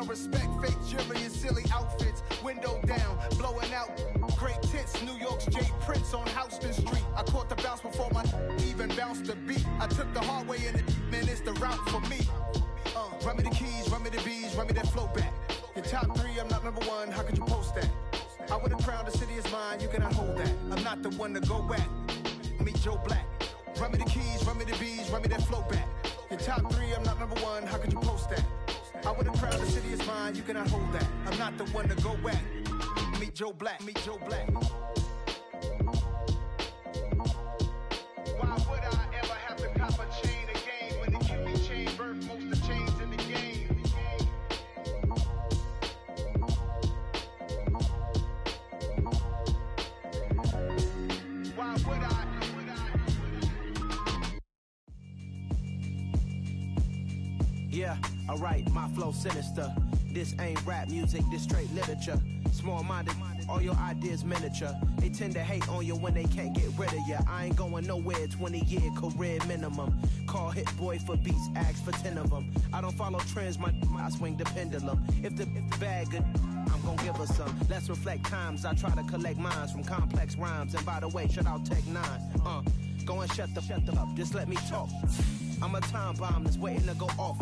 respect fake jewelry and silly outfits. Window down, blowing out great tits. New York's J. Prince on Houston Street. I caught the bounce before my even bounced the beat. I took the hard way and man, it's the route for me. Run me the keys, run me the bees, run me that flow back. Your top three, I'm not number one, how could you post that? I would have crowned the city is mine, you cannot hold that. I'm not the one to go back. Meet Joe Black. Run me the keys, run me the bees, run me that flow back. Your top three, I'm not number one, how could you post that? I would have crowned the city is mine, you cannot hold that. I'm not the one to go back. Meet Joe Black, meet Joe Black. Why would I ever have to cop a chain again when the QB chain birth most of the chains in the game? Why would I? Yeah, alright, my flow sinister. This ain't rap music, this straight literature. Small-minded, all your ideas miniature. They tend to hate on you when they can't get rid of you. I ain't going nowhere, 20-year career minimum. Call Hit Boy for beats, ask for 10 of them. I don't follow trends, I swing the pendulum. If the bag good, I'm gonna give her some. Let's reflect times, I try to collect minds from complex rhymes. And by the way, shout out Tech 9. Go and shut the up, just let me talk. I'm a time bomb that's waiting to go off.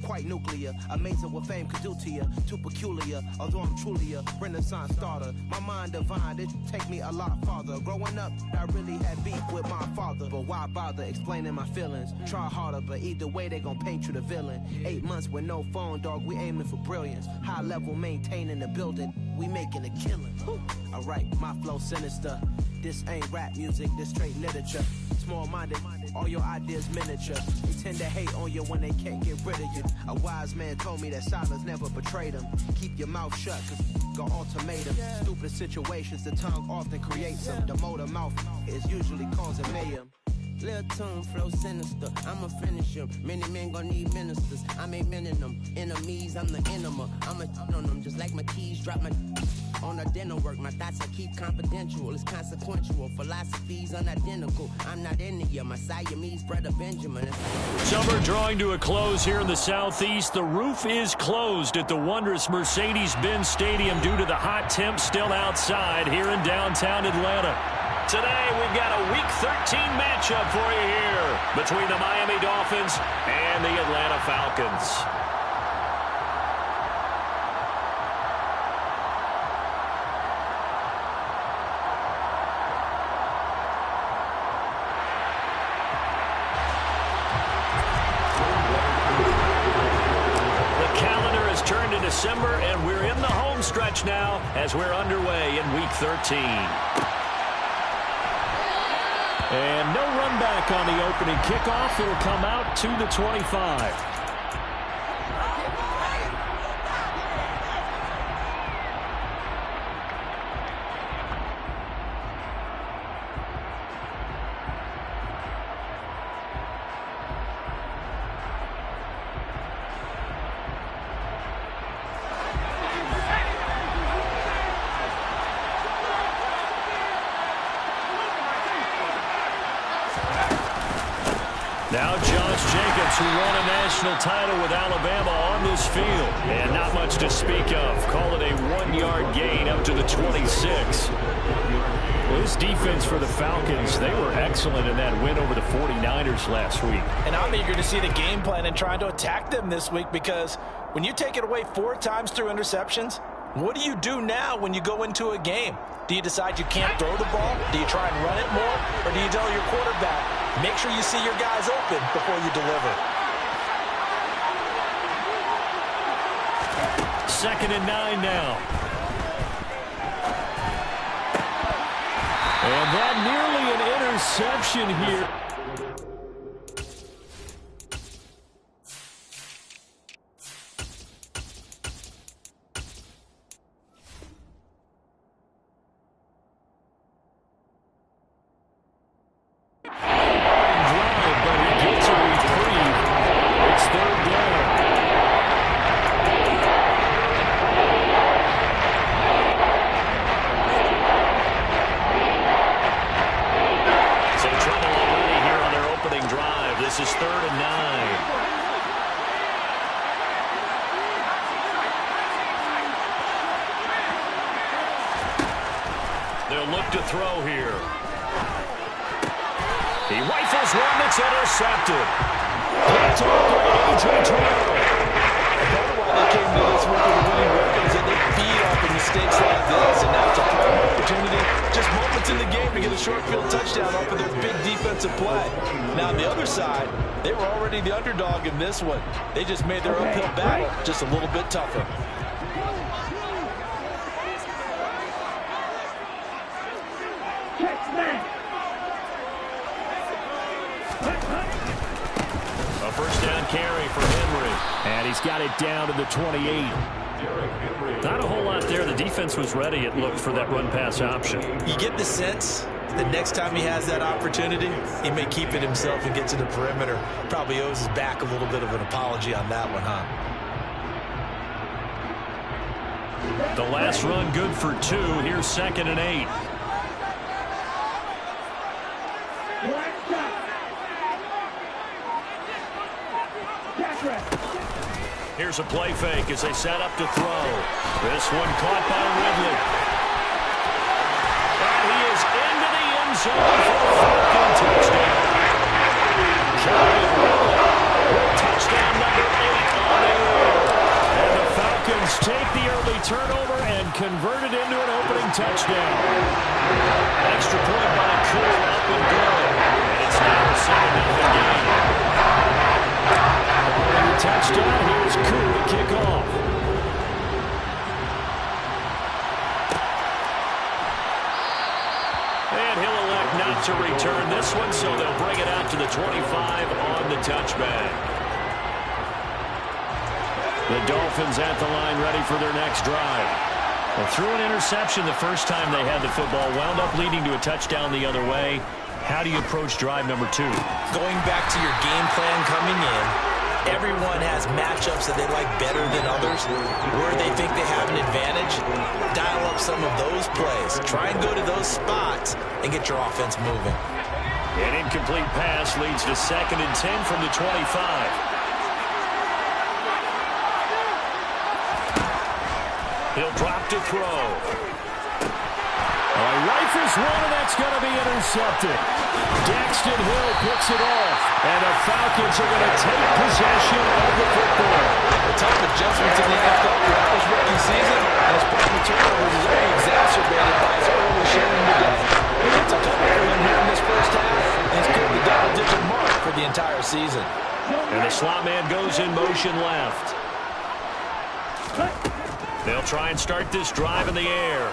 Quite nuclear, amazing what fame could do to you. Too peculiar, although I'm truly a renaissance starter. My mind divine, it take me a lot farther. Growing up, I really had beef with my father. But why bother explaining my feelings? Try harder, but either way they gon' paint you the villain. 8 months with no phone, dog, we aiming for brilliance. High level maintaining the building, we making a killing. Alright, my flow sinister. This ain't rap music, this straight literature. Small-minded, all your ideas miniature. They tend to hate on you when they can't get rid of you. A wise man told me that silence never betrayed him. Keep your mouth shut, cause got ultimatum. Stupid situations, the tongue often creates them. The motor mouth is usually causing mayhem. Lil' tune, flow sinister, I'ma finish him. Many men gon' need ministers, I'm a men in them. Enemies, I'm the enema. I'm on them, just like my keys, drop my on a dinner work. My thoughts I keep confidential, it's consequential. Philosophies unidentical, I'm not in ya. My Siamese brother Benjamin. Summer drawing to a close here in the Southeast. The roof is closed at the wondrous Mercedes-Benz Stadium due to the hot temps still outside here in downtown Atlanta. Today, we've got a Week 13 matchup for you here between the Miami Dolphins and the Atlanta Falcons. The calendar has turned to December, and we're in the home stretch now as we're underway in Week 13. And no run back on the opening kickoff. It'll come out to the 25. Now Josh Jacobs, who won a national title with Alabama, on this field. And not much to speak of. Call it a 1-yard gain up to the 26. Well, this defense for the Falcons, they were excellent in that win over the 49ers last week. And I'm eager to see the game plan and trying to attack them this week, because when you take it away 4 times through interceptions, what do you do now when you go into a game? Do you decide you can't throw the ball? Do you try and run it more? Or do you tell your quarterback, make sure you see your guys open before you deliver? 2nd and 9 now. And that nearly an interception here. Trouble already He'll look to throw here. He rifles one that's intercepted. Picked off by MM23. Part of why they came to this week with a winning record is that they feed off of mistakes like this, and now it's a prime opportunity, just moments in the game to get a short field touchdown off of their big defensive play. Now on the other side, they were already the underdog in this one. They just made their uphill battle just a little bit tougher. A first down carry for Henry. And he's got it down to the 28. Not a whole lot there. The defense was ready, it looked, for that run-pass option. You get the sense that next time he has that opportunity, he may keep it himself and get to the perimeter. Probably owes his back a little bit of an apology on that one, huh? The last run good for 2. Here's 2nd and 8. Here's a play fake as they set up to throw. This one caught by Ridley. And he is into the end zone for a Falcon touchdown. Calvin Ridley with touchdown number 8 on the year. And the Falcons take the early turnover and convert it into an opening touchdown. Extra point by Cool up and good. And it's now a 7-0 game. Touchdown. Here's Koo to kick off. And he'll elect not to return this one, so they'll bring it out to the 25 on the touchback. The Dolphins at the line, ready for their next drive. Well, threw an interception the first time they had the football, wound up leading to a touchdown the other way. How do you approach drive number 2? Going back to your game plan coming in, everyone has matchups that they like better than others. Where they think they have an advantage, dial up some of those plays. Try and go to those spots and get your offense moving. An incomplete pass leads to 2nd and 10 from the 25. He'll drop to throw. He rifles one, and that's going to be intercepted. Daxton Hill picks it off, and the Falcons are going to take possession of the football. The tough adjustments in the NFL throughout this rookie season, and his problem turnovers is only exacerbated by his early showing today. It's a couple for him here in this first half, and he's cleared the double-digit mark for the entire season. And the slot man goes in motion left. They'll try and start this drive in the air.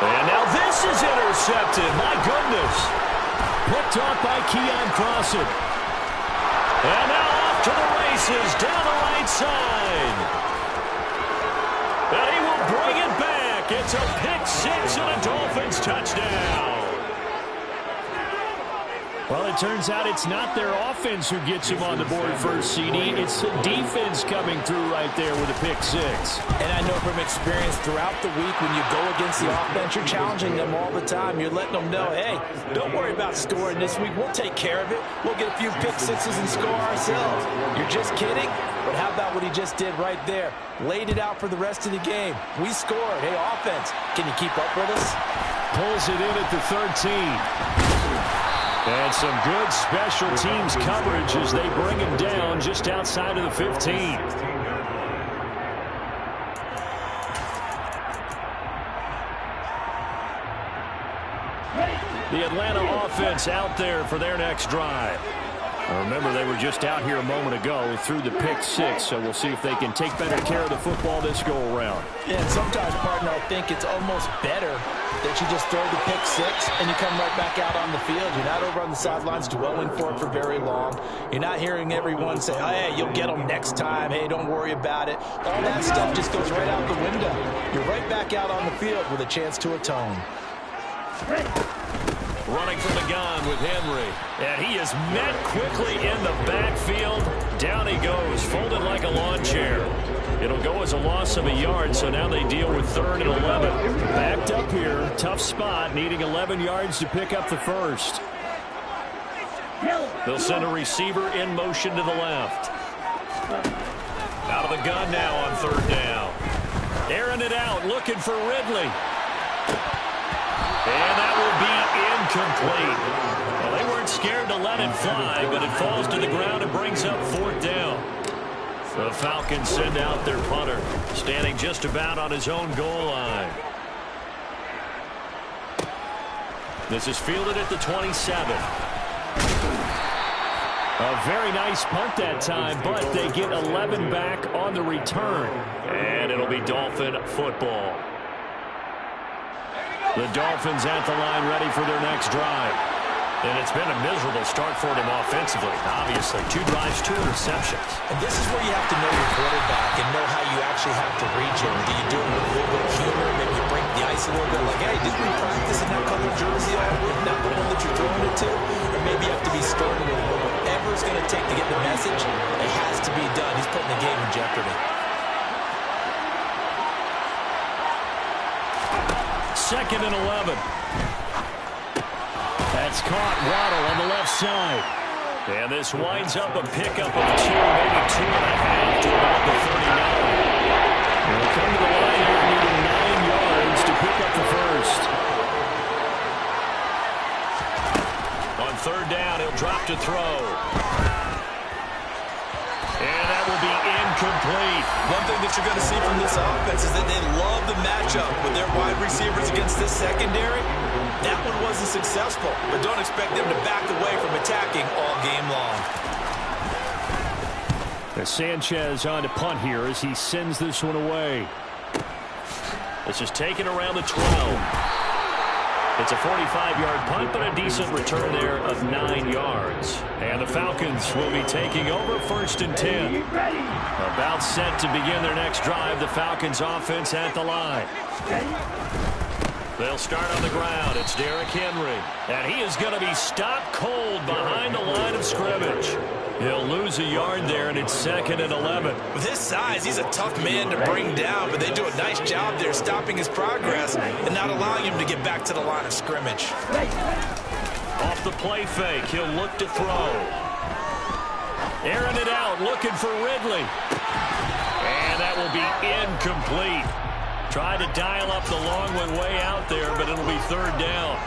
And now this is intercepted. My goodness. Picked off by Keon Crossan. And now off to the races down the right side. And he will bring it back. It's a pick 6 and a Dolphins touchdown. Well, it turns out it's not their offense who gets him on the board first, CD. It's the defense coming through right there with a pick 6. And I know from experience throughout the week when you go against the offense, you're challenging them all the time. You're letting them know, hey, don't worry about scoring this week. We'll take care of it. We'll get a few pick 6s and score ourselves. You're just kidding? But how about what he just did right there? Laid it out for the rest of the game. We scored. Hey, offense, can you keep up with us? Pulls it in at the 13. And some good special teams coverage as they bring him down just outside of the 15. The Atlanta offense out there for their next drive. Remember, they were just out here a moment ago through the pick 6, so we'll see if they can take better care of the football this go-around. Yeah, and sometimes, partner, I think it's almost better that you just throw the pick 6 and you come right back out on the field. You're not over on the sidelines dwelling for it for very long. You're not hearing everyone say, oh, hey, you'll get them next time. Hey, don't worry about it. All that stuff just goes right out the window. You're right back out on the field with a chance to atone. Running from the gun with Henry. And he is met quickly in the backfield. Down he goes, folded like a lawn chair. It'll go as a loss of a yard, so now they deal with 3rd and 11. Backed up here, tough spot, needing 11 yards to pick up the first. They'll send a receiver in motion to the left. Out of the gun now on 3rd down. Airing it out, looking for Ridley. And that will be incomplete. Well, they weren't scared to let it fly, but it falls to the ground and brings up 4th down. The Falcons send out their punter, standing just about on his own goal line. This is fielded at the 27. A very nice punt that time, but they get 11 back on the return. And it'll be Dolphin football. The Dolphins at the line ready for their next drive. And it's been a miserable start for them offensively. Obviously, 2 drives, 2 interceptions. And this is where you have to know your quarterback and know how you actually have to reach him. Do you do it with a little bit of humor? Maybe you break the ice a little bit like, hey, didn't we practice in that color jersey all week? Not the one that you're throwing it to? Or maybe you have to be stern with him. Whatever it's going to take to get the message, it has to be done. He's putting the game in jeopardy. Second and 11. That's caught. Waddle on the left side. And this winds up a pickup of 2, maybe 2.5 to about the 39. They'll come to the line here needing 9 yards to pick up the first. On 3rd down, he'll drop to throw. And that will be incomplete. One thing that you're going to see from this offense is that they love the matchup with their wide receivers against this secondary. That one wasn't successful, but don't expect them to back away from attacking all game long. Sanchez on to punt here as he sends this one away. This is taken around the 12. It's a 45-yard punt, but a decent return there of 9 yards. And the Falcons will be taking over 1st and 10. About set to begin their next drive. The Falcons offense at the line. They'll start on the ground. It's Derrick Henry. And he is going to be stopped cold behind the line of scrimmage. He'll lose a yard there, and it's 2nd and 11. With his size, he's a tough man to bring down, but they do a nice job there stopping his progress and not allowing him to get back to the line of scrimmage. Off the play fake, he'll look to throw. Airing it out, looking for Ridley. And that will be incomplete. Tried to dial up the long one way out there, but it'll be 3rd down.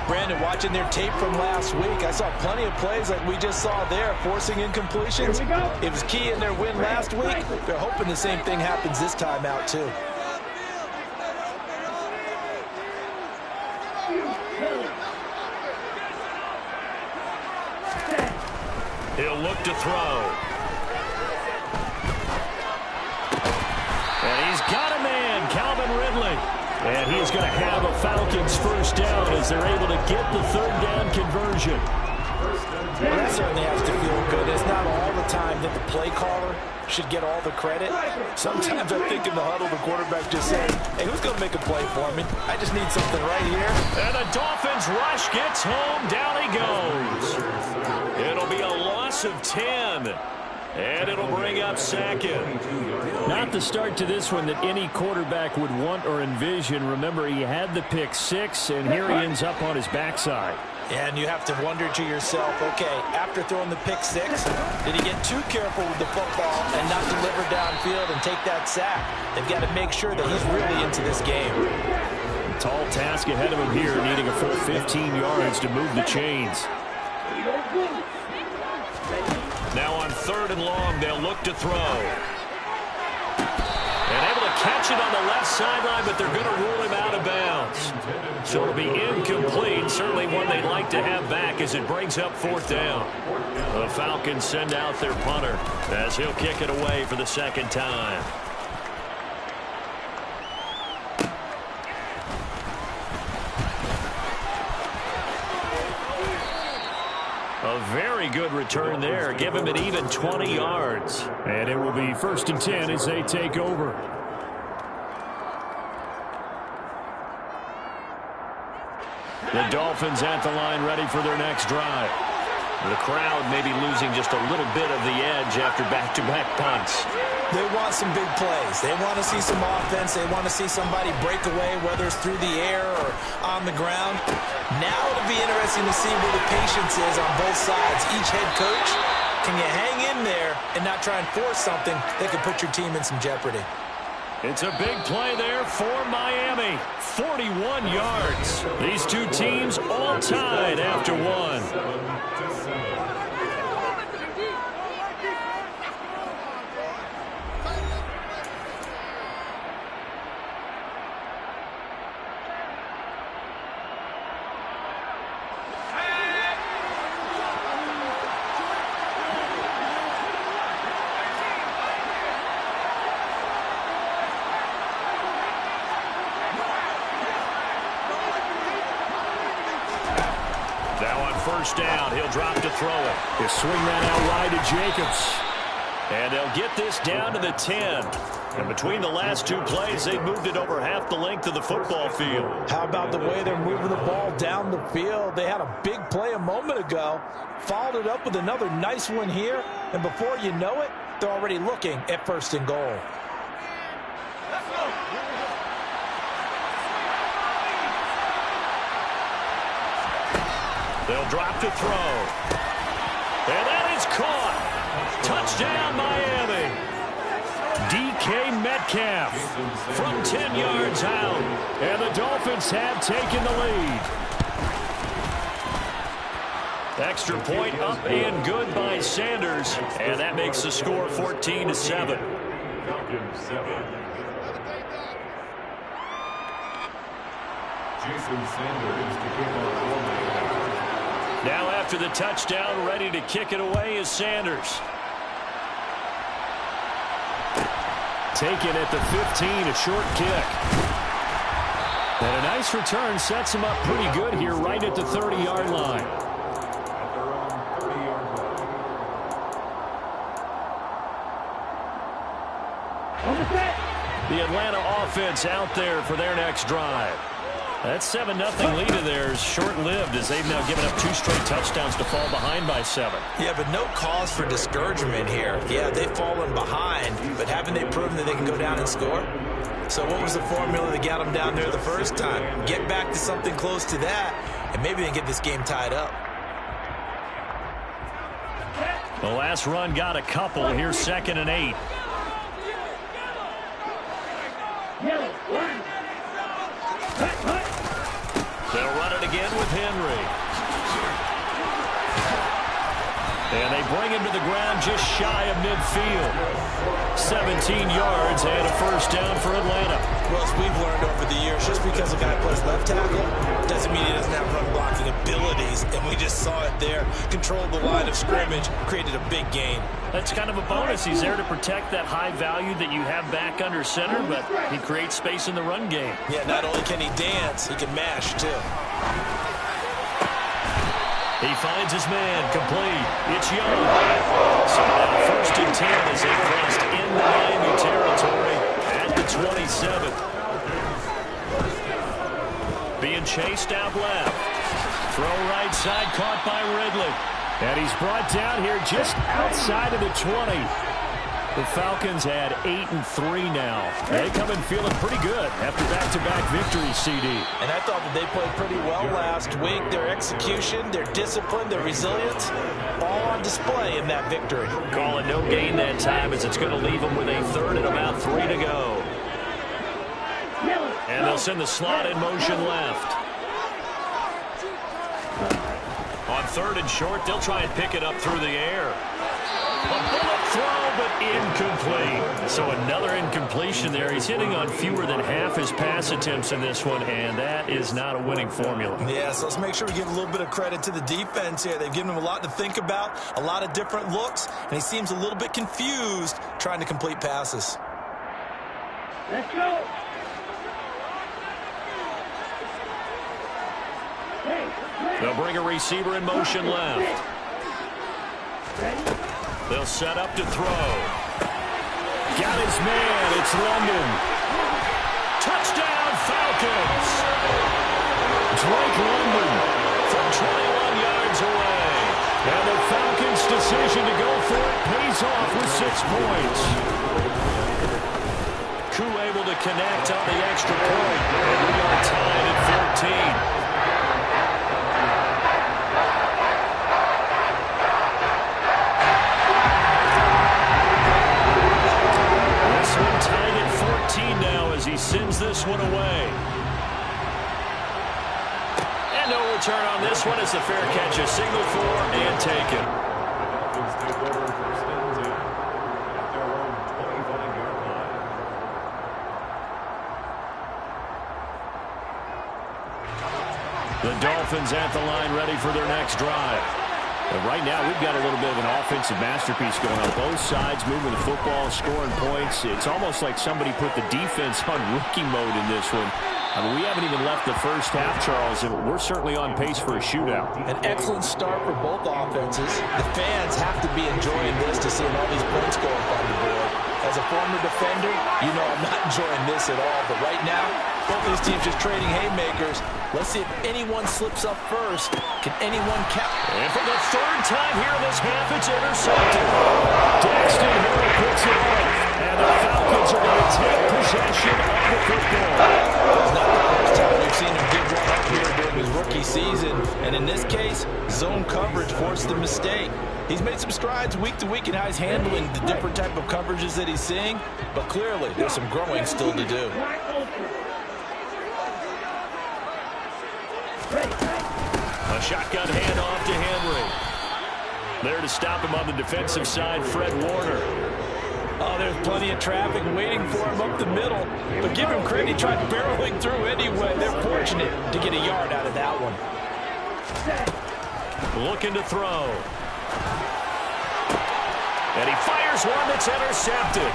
Brandon, watching their tape from last week, I saw plenty of plays like we just saw there, forcing incompletions. It was key in their win last week. They're hoping the same thing happens this time out, too. He'll look to throw. And he's got a man, Calvin Ridley. And he's going to have a Falcons 1st down as they're able to get the 3rd down conversion. Well, that certainly has to feel good. It's not all the time that the play caller should get all the credit. Sometimes I think in the huddle, the quarterback just says, hey, who's going to make a play for me? I just need something right here. And the Dolphins rush gets home. Down he goes. It'll be a loss of 10. And it'll bring up 2nd. Not the start to this one that any quarterback would want or envision. Remember, he had the pick 6, and here he ends up on his backside. And you have to wonder to yourself, okay, after throwing the pick 6, did he get too careful with the football and not deliver downfield and take that sack? They've got to make sure that he's really into this game. Tall task ahead of him here, needing a full 15 yards to move the chains. Now on 3rd and long, they'll look to throw. And able to catch it on the left sideline, but they're going to rule him out of bounds. So it'll be incomplete. Certainly one they'd like to have back as it brings up 4th down. The Falcons send out their punter as he'll kick it away for the 2nd time. A very good return there. Give him an even 20 yards. And it will be 1st and 10 as they take over. The Dolphins at the line ready for their next drive. The crowd may be losing just a little bit of the edge after back-to-back punts. They want some big plays. They want to see some offense. They want to see somebody break away, whether it's through the air or on the ground. Now it'll be interesting to see where the patience is on both sides. Each head coach, can you hang in there and not try and force something that could put your team in some jeopardy? It's a big play there for Miami. 41 yards. These two teams all tied after one. First down, he'll drop to throw it. He'll swing that out wide to Jacobs. And they'll get this down to the 10. And between the last two plays, they moved it over half the length of the football field. How about the way they're moving the ball down the field? They had a big play a moment ago, followed it up with another nice one here, and before you know it, they're already looking at first and goal. They'll drop to throw. And that is caught. Touchdown, Miami. DK Metcalf from 10 yards out. And the Dolphins have taken the lead. Extra point up and good by Sanders. And that makes the score 14-7. Jason Sanders to kick off. Now after the touchdown, ready to kick it away is Sanders. Taken at the 15, a short kick. And a nice return sets him up pretty good here right at the 30-yard line. The Atlanta offense out there for their next drive. That 7-0 lead of theirs short-lived as they've now given up 2 straight touchdowns to fall behind by 7. Yeah, but no cause for discouragement here. Yeah, they've fallen behind, but haven't they proven that they can go down and score? So what was the formula that got them down there the first time? Get back to something close to that, and maybe they can get this game tied up. The last run got a couple. Here's 2nd and 8. They'll run it again with Henry. And they bring him to the ground just shy of midfield. 17 yards and a first down for Atlanta. Well, as we've learned over the years, just because a guy plays left tackle doesn't mean he doesn't have run blocking abilities. And we just saw it there. Controlled the line of scrimmage, created a big gain. That's kind of a bonus. He's there to protect that high value that you have back under center, but he creates space in the run game. Yeah, not only can he dance, he can mash too. He finds his man, complete. It's Young. So now 1st and 10 as they crossed into Miami territory at the 27. Being chased out left. Throw right side, caught by Ridley. And he's brought down here just outside of the 20. The Falcons had 8-3 now. They come in feeling pretty good after back-to-back victories, CD. And I thought that they played pretty well last week. Their execution, their discipline, their resilience, all on display in that victory. Calling no gain that time as it's going to leave them with a 3rd and about 3 to go. And they'll send the slot in motion left. On 3rd and short, they'll try and pick it up through the air. A bullet throw, but incomplete. So another incompletion there. He's hitting on fewer than half his pass attempts in this one, and that is not a winning formula. Yeah, so let's make sure we give a little bit of credit to the defense here. They've given him a lot to think about, a lot of different looks, and he seems a little bit confused trying to complete passes. Let's go. They'll bring a receiver in motion left. They'll set up to throw. Got his man. It's London. Touchdown, Falcons. Drake London from 21 yards away. And the Falcons' decision to go for it pays off with 6 points. Koo able to connect on the extra point. And we are tied at 14. as he sends this one away. And no return on this one. It's a fair catch, a signal for and taken. The Dolphins at the line ready for their next drive. And right now, we've got a little bit of an offensive masterpiece going on. Both sides moving the football, scoring points. It's almost like somebody put the defense on rookie mode in this one. I mean, we haven't even left the first half, Charles, and we're certainly on pace for a shootout. An excellent start for both offenses. The fans have to be enjoying this to see all these points go up on the board. As a former defender, you know I'm not enjoying this at all. But right now, both these teams just trading haymakers. Let's see if anyone slips up first. Can anyone count? And for the third time here in this half, it's intercepted. Daxton Hill picks it off. And the Falcons are going to take possession of the football. It's not the first time we've seen him give one up here during his rookie season. And in this case, zone coverage forced the mistake. He's made some strides week to week in how he's handling the different type of coverages that he's seeing. But clearly, there's some growing still to do. A shotgun handoff to Henry. There to stop him on the defensive side, Fred Warner. Oh, there's plenty of traffic waiting for him up the middle. But give him credit, he tried barreling through anyway. They're fortunate to get a yard out of that one. Looking to throw. And he fires one that's intercepted.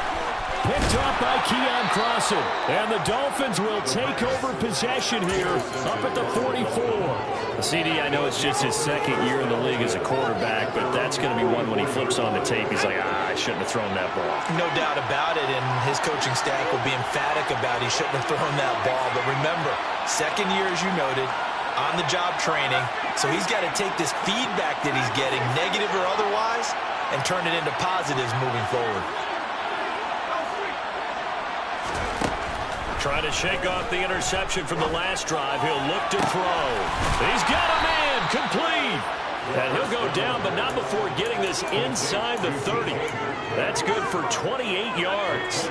Picked off by Keon Crossan. And the Dolphins will take over possession here up at the 44. CD, I know it's just his second year in the league as a quarterback, but that's going to be one when he flips on the tape. He's like, I shouldn't have thrown that ball. No doubt about it, and his coaching staff will be emphatic about he shouldn't have thrown that ball. But remember, second year, as you noted, on-the-job training, so he's got to take this feedback that he's getting, negative or otherwise, and turn it into positives moving forward. Trying to shake off the interception from the last drive. He'll look to throw. He's got a man complete. And he'll go down, but not before getting this inside the 30. That's good for 28 yards.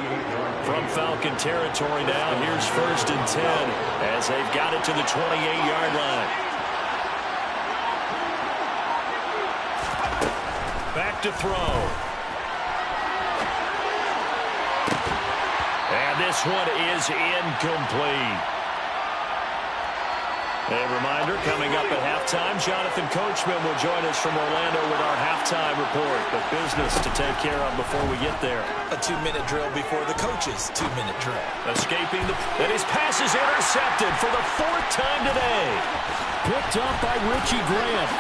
From Falcon territory now, here's 1st and 10 as they've got it to the 28-yard line. Back to throw. And this one is incomplete. A reminder, coming up at halftime, Jonathan Coachman will join us from Orlando with our halftime report. But business to take care of before we get there. A 2-minute drill before the coach's 2-minute drill. Escaping and his pass is intercepted for the 4th time today. Picked up by Richie Grant.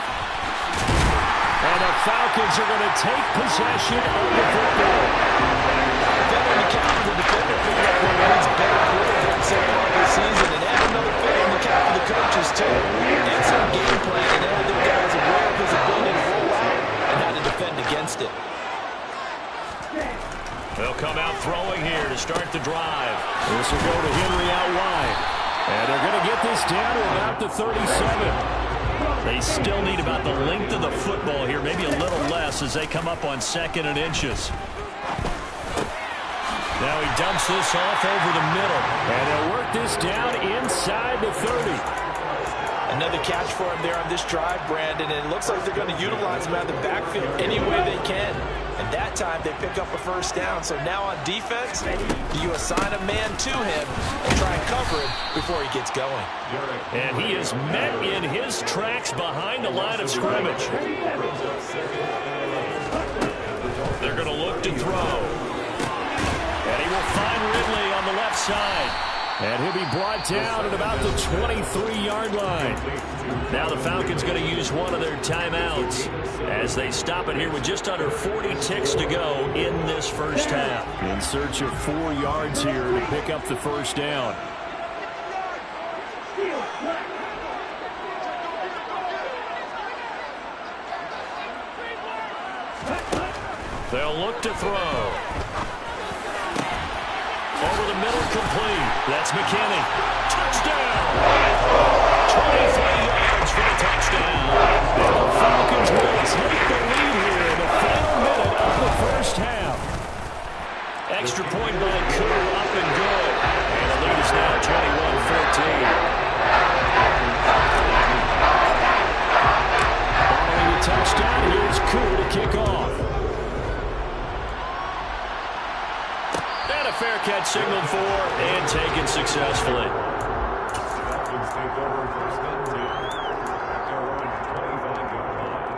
And the Falcons are going to take possession of the football. Defender in the count for the defender picking up one of his better quarterbacks so far this season. And add another fill in the count for the coaches, too. Excellent game plan, and now their guys aware of his ability to roll out and how to defend against it. They'll come out throwing here to start the drive. This will go to Henry out wide. And they're going to get this down to about the 37. They still need about the length of the football here, maybe a little less as they come up on 2nd and inches. Now he dumps this off over the middle. And they'll work this down inside the 30. Another catch for him there on this drive, Brandon. And it looks like they're going to utilize him out of the backfield any way they can. And that time they pick up a 1st down. So now on defense, do you assign a man to him and try and cover him before he gets going? And he is met in his tracks behind the line of scrimmage. They're going to look to throw. And he will find Ridley on the left side. And he'll be brought down at about the 23-yard line. Now the Falcons going to use one of their timeouts as they stop it here with just under 40 ticks to go in this first half. In search of 4 yards here to pick up the 1st down. They'll look to throw. Over the middle, complete. That's McKinney. Touchdown! 23 yards for the touchdown. And the Falcons will take the lead here in the final minute of the first half. Extra point by Cooper, up and good. And timeout signaled for and taken successfully. Dolphins take over first and 10 at their own 25-yard line.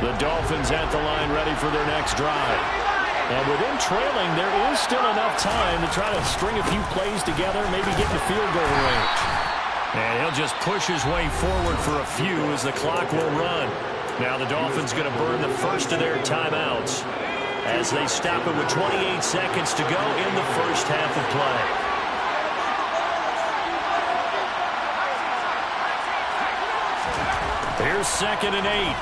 The Dolphins at the line ready for their next drive. And with them trailing, there is still enough time to try to string a few plays together, maybe get in the field goal range. And he'll just push his way forward for a few as the clock will run. Now the Dolphins going to burn the first of their timeouts as they stop it with 28 seconds to go in the first half of play. Here's 2nd and 8.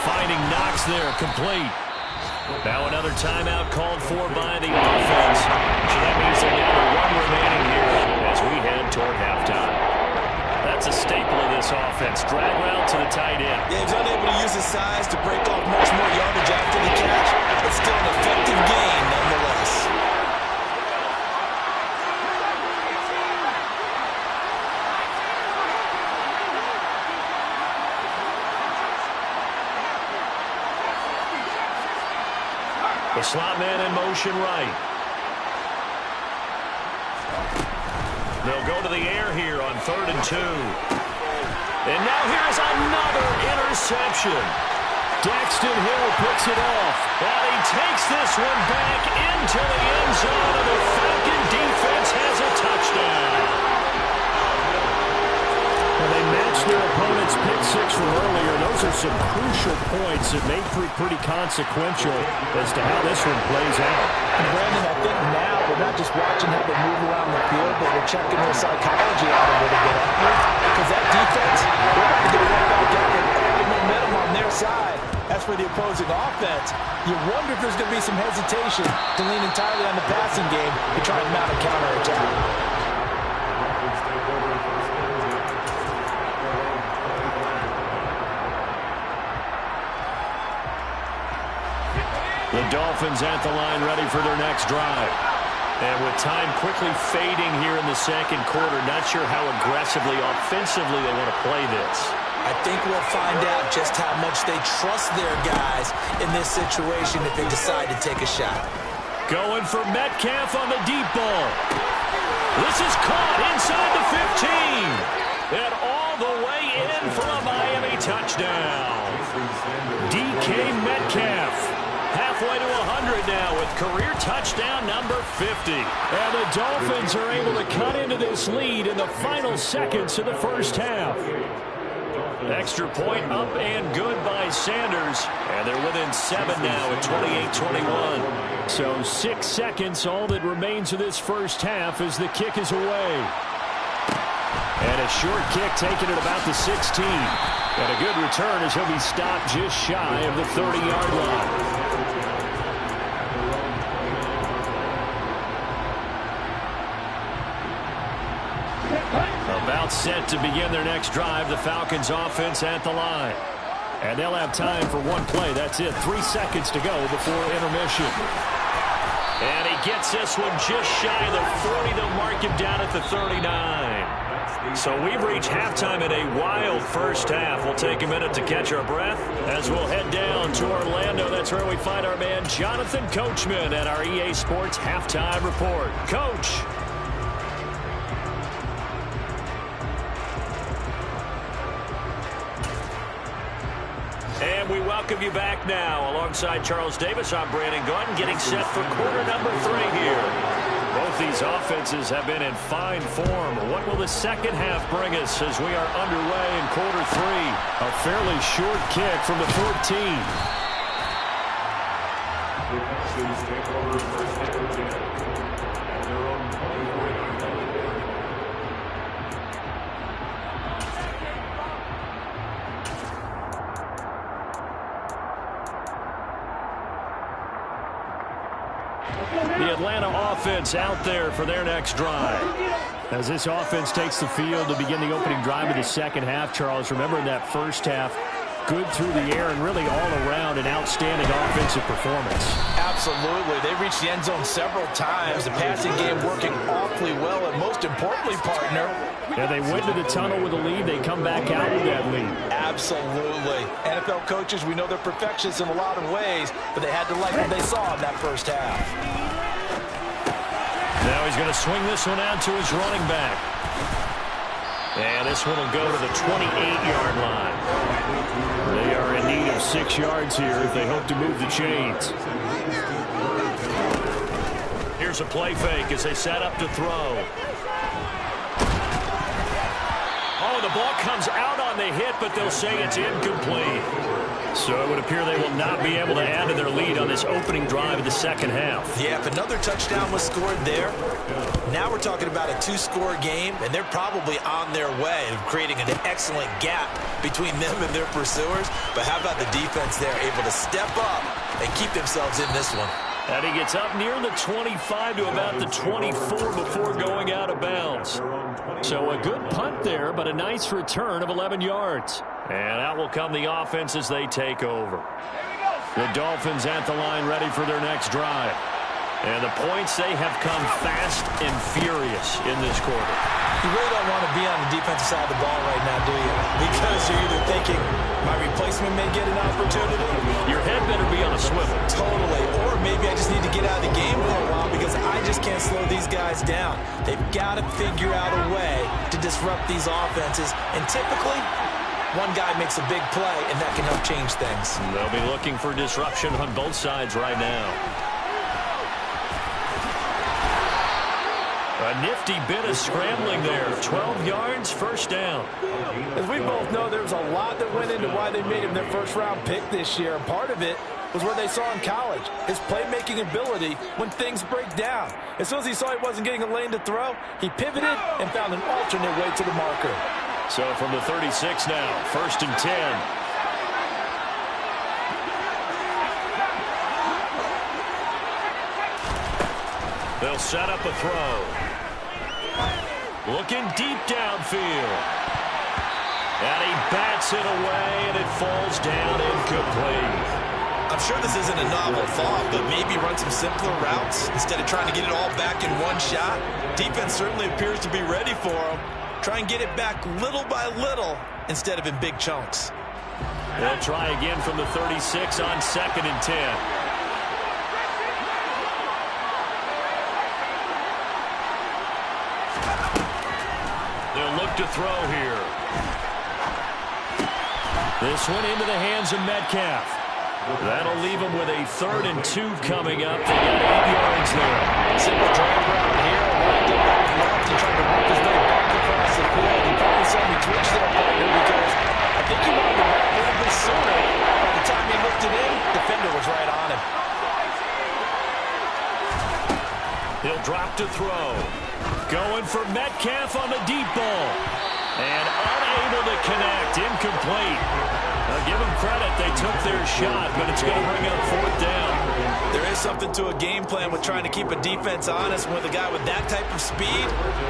Finding Knox there, complete. Now another timeout called for by the offense. So that means they're down to 1 remaining here as we head toward halftime. That's a staple of this offense. Drag route to the tight end. Yeah, he's unable to use his size to break off much more yardage after the catch, but still an effective gain nonetheless. The slot man in motion right. They'll go to the air here on 3rd and 2. And now here's another interception. Daxton Hill picks it off. And he takes this one back into the end zone, and the Falcon defense has a touchdown. Well, they matched their opponent's pick six from earlier. Those are some crucial points that may prove pretty consequential as to how this one plays out. And Brandon, I think now we're not just watching how they move around the field, but we're checking their psychology out a little bit. Because that defense, they're about to get right back out with all the momentum on their side. As for the opposing offense, you wonder if there's going to be some hesitation to lean entirely on the passing game to try and mount a counterattack. The Dolphins at the line ready for their next drive. And with time quickly fading here in the second quarter, not sure how aggressively, offensively they want to play this. I think we'll find out just how much they trust their guys in this situation if they decide to take a shot. Going for Metcalf on the deep ball. This is caught inside the 15. And all the way in for a Miami touchdown. DK Metcalf. Halfway to 100 now with career touchdown number 50. And the Dolphins are able to cut into this lead in the final seconds of the first half. Extra point up and good by Sanders. And they're within 7 now at 28-21. So 6 seconds, all that remains of this first half as the kick is away. And a short kick taken at about the 16. And a good return as he'll be stopped just shy of the 30-yard line. About set to begin their next drive, the Falcons offense at the line. And they'll have time for one play. That's it. 3 seconds to go before intermission. And he gets this one just shy of the 40. They'll mark him down at the 39. So we've reached halftime in a wild first half. We'll take a minute to catch our breath as we'll head down to Orlando. That's where we find our man Jonathan Coachman at our EA Sports Halftime Report. Coach. And we welcome you back now. Alongside Charles Davis, I'm Brandon Gordon, getting set for quarter number 3 here. Both these offenses have been in fine form. What will the second half bring us as we are underway in quarter 3? A fairly short kick from the 14. The Atlanta offense out there for their next drive. As this offense takes the field to begin the opening drive of the second half, Charles, remember in that first half, good through the air and really all around an outstanding offensive performance. Absolutely. They reached the end zone several times. The passing game working awfully well, and most importantly, partner, yeah, they went to the tunnel with a lead. They come back out with that lead. Absolutely. NFL coaches, we know they're perfectionists in a lot of ways, but they had to like what they saw in that first half. Now he's going to swing this one out to his running back. And this one will go to the 28-yard line. They are in need of 6 yards here if they hope to move the chains. Here's a play fake as they set up to throw. Oh, the ball comes out on the hit, but they'll say it's incomplete. So it would appear they will not be able to add to their lead on this opening drive of the second half. Yeah, if another touchdown was scored there, now we're talking about a 2-score game, and they're probably on their way of creating an excellent gap between them and their pursuers. But how about the defense there, able to step up and keep themselves in this one? And he gets up near the 25 to about the 24 before going out of bounds. So a good punt there, but a nice return of 11 yards. And out will come the offense as they take over. The Dolphins at the line ready for their next drive. And the points, they have come fast and furious in this quarter. You really don't want to be on the defensive side of the ball right now, do you? Because you're either thinking, my replacement may get an opportunity. Your head better be on a swivel. Totally. Or maybe I just need to get out of the game for a while because I just can't slow these guys down. They've got to figure out a way to disrupt these offenses. And typically, one guy makes a big play, and that can help change things. They'll be looking for disruption on both sides right now. A nifty bit of scrambling there. 12 yards, first down. As we both know, there was a lot that went into why they made him their first-round pick this year. And part of it was what they saw in college, his playmaking ability when things break down. As soon as he saw he wasn't getting a lane to throw, he pivoted and found an alternate way to the marker. So from the 36 now, first and 10. They'll set up a throw. Looking deep downfield. And he bats it away, and it falls down incomplete. I'm sure this isn't a novel thought, but maybe run some simpler routes instead of trying to get it all back in one shot. Defense certainly appears to be ready for him. Try and get it back little by little instead of in big chunks. They'll try again from the 36 on second and 10. They'll look to throw here. This one into the hands of Metcalf. That'll leave them with a 3rd and 2 coming up. They got 8 yards there. Simple drag route here. Lined up back left and trying to work his way back across the field. He probably saw me twitch there, partner, because I think he wanted the ball a little bit sooner. By the time he looked it in, the defender was right on him. He'll drop to throw. Going for Metcalf on the deep ball. And unable to connect. Incomplete. Now give them credit. They took their shot, but it's going to bring up 4th down. There is something to a game plan with trying to keep a defense honest. With a guy with that type of speed,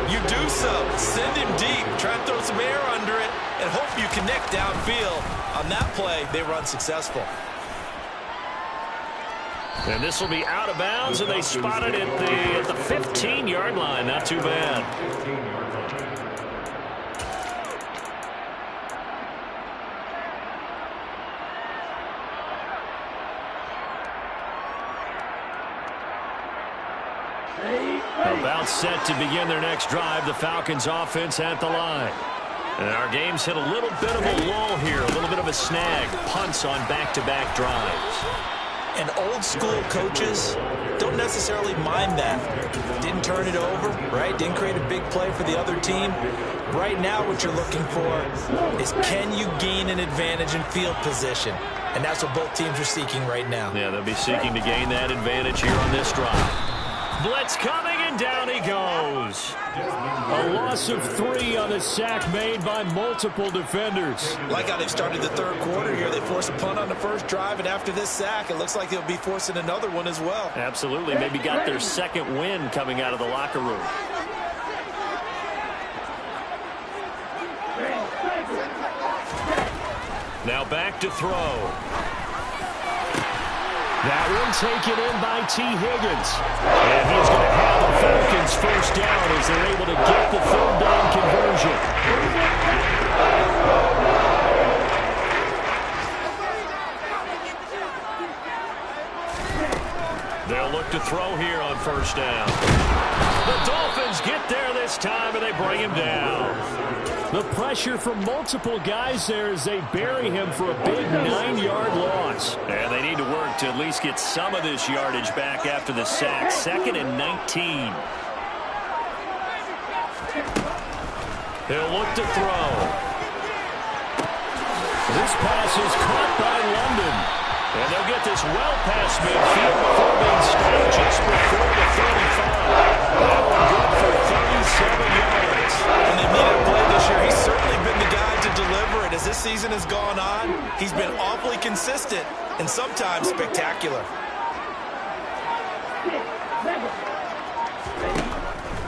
you do so. Send him deep. Try and throw some air under it and hope you connect downfield. On that play, they were unsuccessful. And this will be out of bounds, and they spot it at the 15-yard line. Not too bad. About set to begin their next drive. The Falcons offense at the line. And our game's hit a little bit of a lull here, a little bit of a snag. Punts on back-to-back drives. And old-school coaches don't necessarily mind that. Didn't turn it over, right? Didn't create a big play for the other team. Right now what you're looking for is, can you gain an advantage in field position? And that's what both teams are seeking right now. Yeah, they'll be seeking to gain that advantage here on this drive. Blitz coming, and down he goes. A loss of 3 on the sack made by multiple defenders. Like how they've started the third quarter here. They force a punt on the first drive, and after this sack, it looks like they'll be forcing another one as well. Absolutely. Maybe got their second win coming out of the locker room. Now back to throw. That one taken in by T. Higgins. And he's going to have the Falcons first down as they're able to get the third down conversion. They'll look to throw here on first down. The Dolphins get there this time, and they bring him down. The pressure from multiple guys there as they bury him for a big 9-yard loss. And they need to work to at least get some of this yardage back after the sack. 2nd and 19. He'll look to throw. This pass is caught by London. And they'll get this well past midfield before being stopped just before the 35. That one good for 37 yards. When they needed a play this year, he's certainly been the guy to deliver it. As this season has gone on, he's been awfully consistent and sometimes spectacular.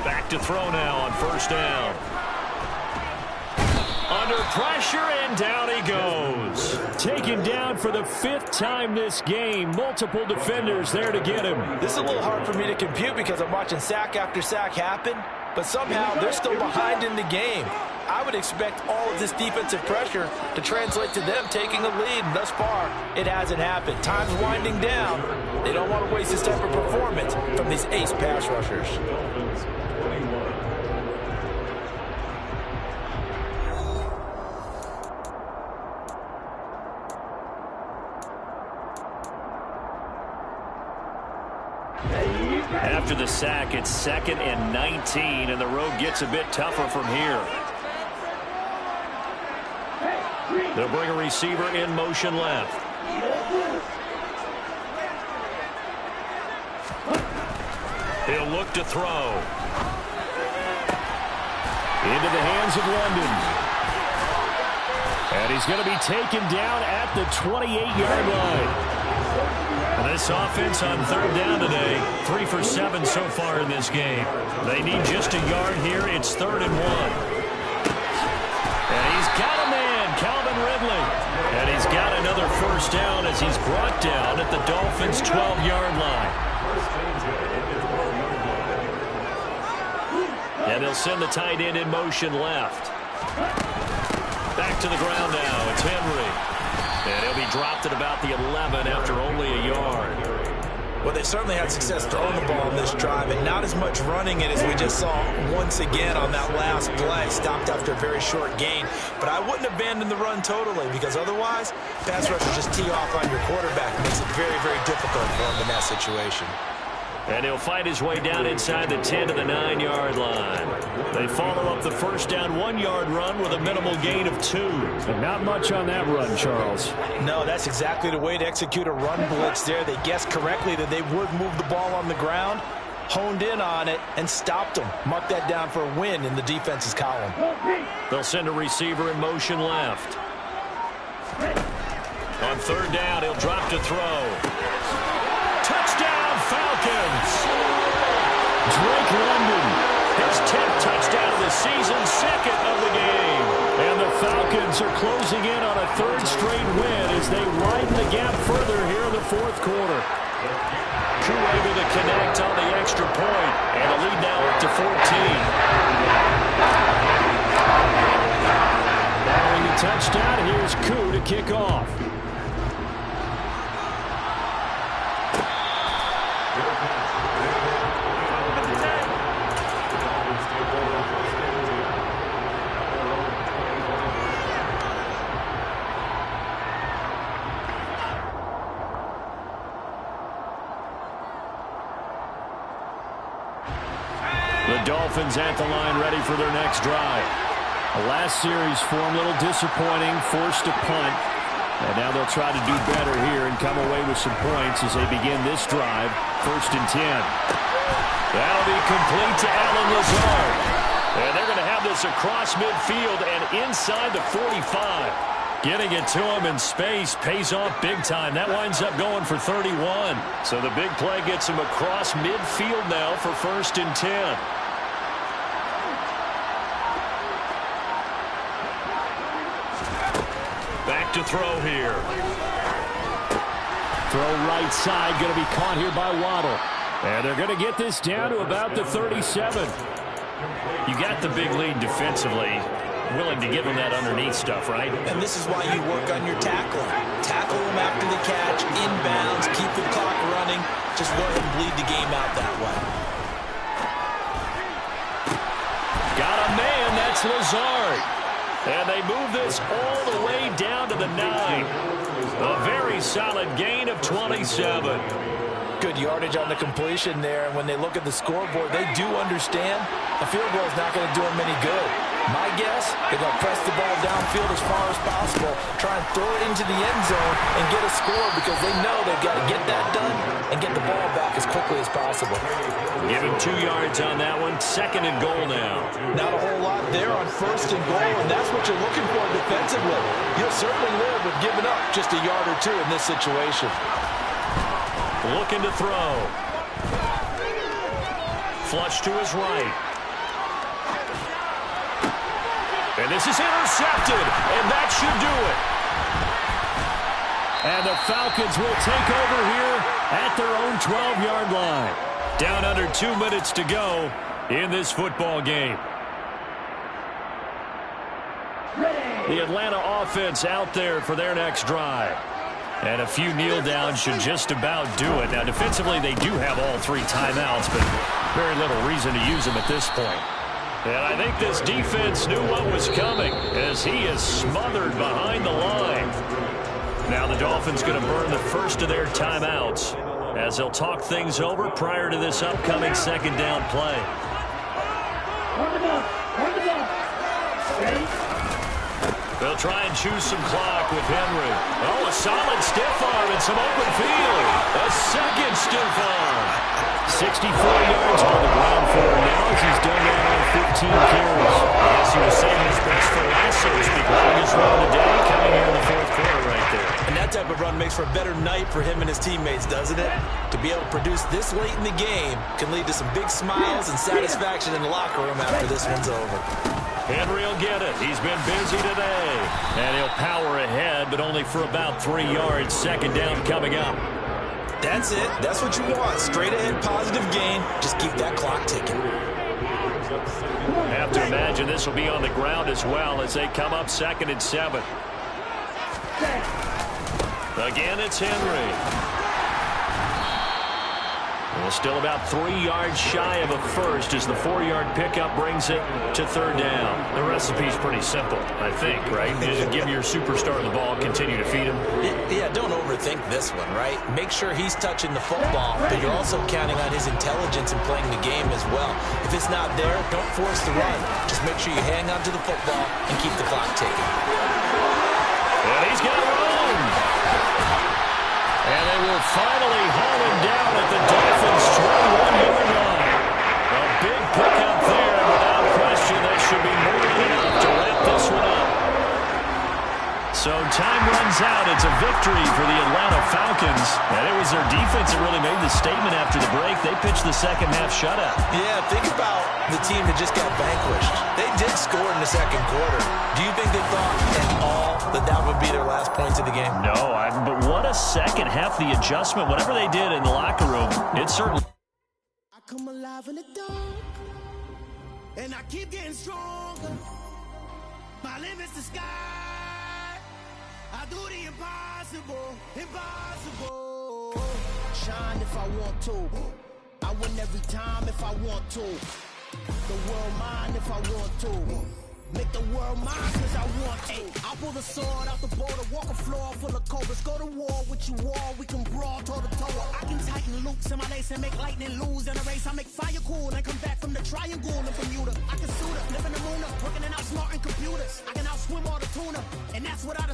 Back to throw now on first down. Under pressure, and down he goes. Taken down for the 5th time this game. Multiple defenders there to get him. This is a little hard for me to compute because I'm watching sack after sack happen, but somehow they're still behind in the game. I would expect all of this defensive pressure to translate to them taking a lead, and thus far, it hasn't happened. Time's winding down. They don't want to waste this type of performance from these ace pass rushers. After the sack, it's 2nd and 19, and the road gets a bit tougher from here. They'll bring a receiver in motion left. He'll look to throw. Into the hands of London. And he's going to be taken down at the 28-yard line. And this offense on third down today, 3 for 7 so far in this game. They need just a yard here. It's 3rd and 1. And he's got a man, Calvin Ridley. And he's got another first down as he's brought down at the Dolphins' 12-yard line. And they'll send the tight end in motion left. Back to the ground now. It's Henry. And he'll be dropped at about the 11 after only a yard. Well, they certainly had success throwing the ball in this drive, and not as much running it as we just saw once again on that last play. Stopped after a very short gain. But I wouldn't abandon the run totally, because otherwise, pass rushers just tee off on your quarterback. It makes it very, very difficult for him in that situation. And he'll fight his way down inside the 10 to the 9-yard line. They follow up the first down 1-yard run with a minimal gain of 2. And not much on that run, Charles. No, that's exactly the way to execute a run blitz there. They guessed correctly that they would move the ball on the ground, honed in on it, and stopped them. Mark that down for a win in the defense's column. They'll send a receiver in motion left. On third down, he'll drop to throw. Touchdown, Falcons! Drake London, his 10th touchdown of the season, 2nd of the game. And the Falcons are closing in on a 3rd straight win as they widen the gap further here in the 4th quarter. Koo able to connect on the extra point, and a lead now up to 14. Following the touchdown, here's Koo to kick off. The Dolphins at the line ready for their next drive. The last series form a little disappointing, forced to punt. And now they'll try to do better here and come away with some points as they begin this drive, 1st and 10. That'll be complete to Allen Lazard. And they're going to have this across midfield and inside the 45. Getting it to him in space pays off big time. That winds up going for 31. So the big play gets him across midfield now for 1st and 10. Back to throw here. Throw right side, going to be caught here by Waddle. And they're going to get this down to about the 37. You got the big lead defensively. Willing to give him that underneath stuff, right? And this is why you work on your tackling. Tackle him after the catch, inbounds, keep the clock running. Just let him bleed the game out that way. Got a man, that's Lazard. And they move this all the way down to the 9. A very solid gain of 27. Good yardage on the completion there. And when they look at the scoreboard, they do understand a field goal is not going to do them any good. My guess, they're going to press the ball downfield as far as possible, try and throw it into the end zone and get a score because they know they've got to get that done and get the ball back as quickly as possible. Give him 2 yards on that one. 2nd and goal now. Not a whole lot there on 1st and goal, and that's what you're looking for defensively. You'll certainly live with giving up just a yard or 2 in this situation. Looking to throw. Flush to his right. And this is intercepted, and that should do it. And the Falcons will take over here at their own 12-yard line. Down under 2 minutes to go in this football game. The Atlanta offense out there for their next drive. And a few kneel downs should just about do it. Now, defensively, they do have all 3 timeouts, but very little reason to use them at this point. And I think this defense knew what was coming as he is smothered behind the line. Now the Dolphins going to burn the first of their timeouts as they'll talk things over prior to this upcoming 2nd down play. They'll try and choose some clock with Henry. Oh, a solid stiff arm and some open field. A second stiff arm. 64 yards on the ground for him now as he's done that on 15 carries. As he was saying, his last, so to speak, longest run of the day coming here in the 4th quarter right there. And that type of run makes for a better night for him and his teammates, doesn't it? To be able to produce this late in the game can lead to some big smiles and satisfaction in the locker room after this one's over. Henry will get it. He's been busy today. And he'll power ahead, but only for about 3 yards. 2nd down coming up. That's it. That's what you want. Straight ahead, positive gain. Just keep that clock ticking. Have to imagine this will be on the ground as well as they come up 2nd and 7. Again, it's Henry. Well, still about 3 yards shy of a first as the 4-yard pickup brings it to 3rd down. The recipe's pretty simple, I think, right? Just give your superstar the ball, continue to feed him. Yeah, don't overthink this one, right? Make sure he's touching the football, but you're also counting on his intelligence in playing the game as well. If it's not there, don't force the run. Just make sure you hang on to the football and keep the clock ticking. And he's got room. And they will finally haul him down at the Dolphins' 21-yard line. A big pickup there, and without question, that should be more than enough to wrap this one up. So time runs out. It's a victory for the Atlanta Falcons. And it was their defense that really made the statement after the break. They pitched the second-half shutout. Yeah, think about the team that just got vanquished. They did score in the 2nd quarter. Do you think they thought at all that would be their last points of the game? No, but what a second half, the adjustment, whatever they did in the locker room, it certainly... I come alive in the dark, and I keep getting stronger. My limit's the sky. I do the impossible, impossible. Shine if I want to. I win every time if I want to. The world mine if I want to. Make the world mine cause I want to. I'll pull the sword out the border, walk a floor full of cobras. Go to war with you all, we can brawl toe to toe. I can tighten loops in my lace and make lightning lose in a race. I make fire cool and come back from the triangle in Bermuda. I can suit up, live in the moon up, working and outsmarting computers. I can outswim all the tuna, and that's what I